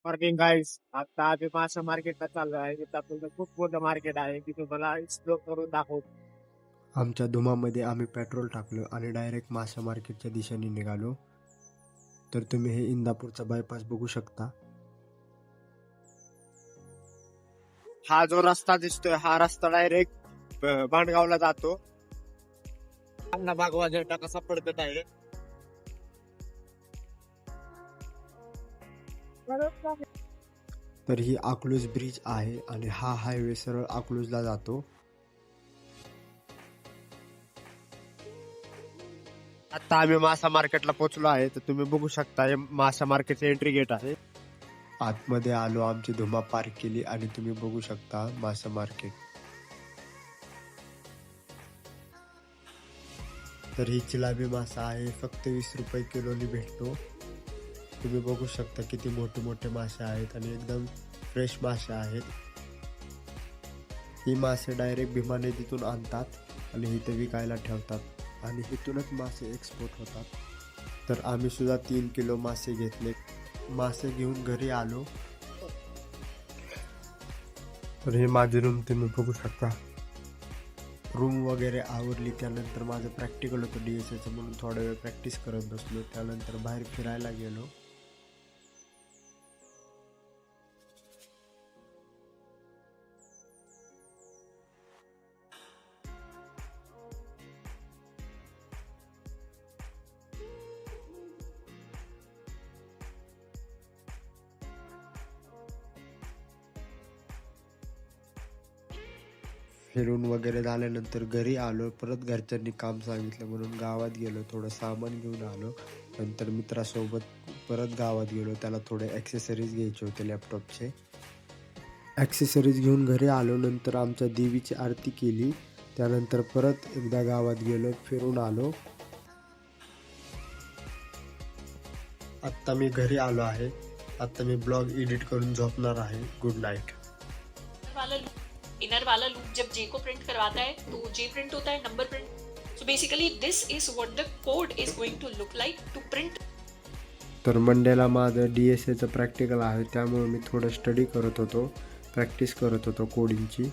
Morning गाईस. आता आम्ही मासा मार्केटला चाललो आहे. इथं आपल्याला खूप मोठं मार्केट आहे. मी तुम्हाला एक्सप्लोर करून दाखवतो. आमच्या धुमामध्ये आम्ही पेट्रोल टाकलं आणि डायरेक्ट मासा मार्केटच्या दिशेने निघालो. तर तुम्ही हे इंदापूरचा बायपास बघू शकता. हा जो रस्ता दिसतोय हा रस्ता डायरेक्ट बांडगावला जातो. अण्णा भागवा झेंडा कसा पडत आहे. तर ही अकलूज ब्रिज आहे आणि हा हायवे सरळ अकलूजला जातो. आता आम्ही मासा मार्केटला पोहोचलो आहे. तर तुम्ही बघू शकता हे मासा मार्केटचे एंट्री गेट आहे. आतमध्ये आलो, आमची धुमा पार्क केली आणि तुम्ही बघू शकता मासा मार्केट. तर ही चिलाबी मासा आहे, फक्त 20 रुपये किलोनी भेटतो. तुम्ही बघू शकता किती मोठे मोठे मासे आहेत आणि एकदम फ्रेश मासे आहेत. ही मासे डायरेक्ट भीमा नदीतून आणतात आणि इथे विकायला ठेवतात आणि इथूनच मासे एक्सपोर्ट होतात. तर आम्ही सुद्धा 3 किलो मासे घेतले. मासे घेऊन घरी आलो. तर हे माझी रूम तुम्ही बघू शकता. रूम वगैरे आवरली. त्यानंतर माझं प्रॅक्टिकल होतं DSAचं, म्हणून थोडा वेळ प्रॅक्टिस करत बसलो. त्यानंतर बाहेर फिरायला गेलो. फिरून वगैरे झाल्यानंतर घरी आलो. परत घरच्यांनी काम सांगितलं म्हणून गावात गेलो, थोडं सामान घेऊन आलो. नंतर मित्रासोबत परत गावात गेलो, त्याला थोडे ॲक्सेसरीज घ्यायचे होते लॅपटॉपचे. ॲक्सेसरीज घेऊन घरी आलो. नंतर आमच्या देवीची आरती केली. त्यानंतर परत एकदा गावात गेलो, फिरून आलो. आत्ता मी घरी आलो आहे. आत्ता मी ब्लॉग एडिट करून झोपणार आहे. Good night. इनर वाला लूप जब जे को प्रिंट करवाता है तो जे प्रिंट होता है number print. So basically this is what the code is going to look like to print. तर मंडेला माझं DSAचं प्रॅक्टिकल आहे, त्यामुळे मी थोडं स्टडी करत होतो, प्रॅक्टिस करत होतो कोडिंगची.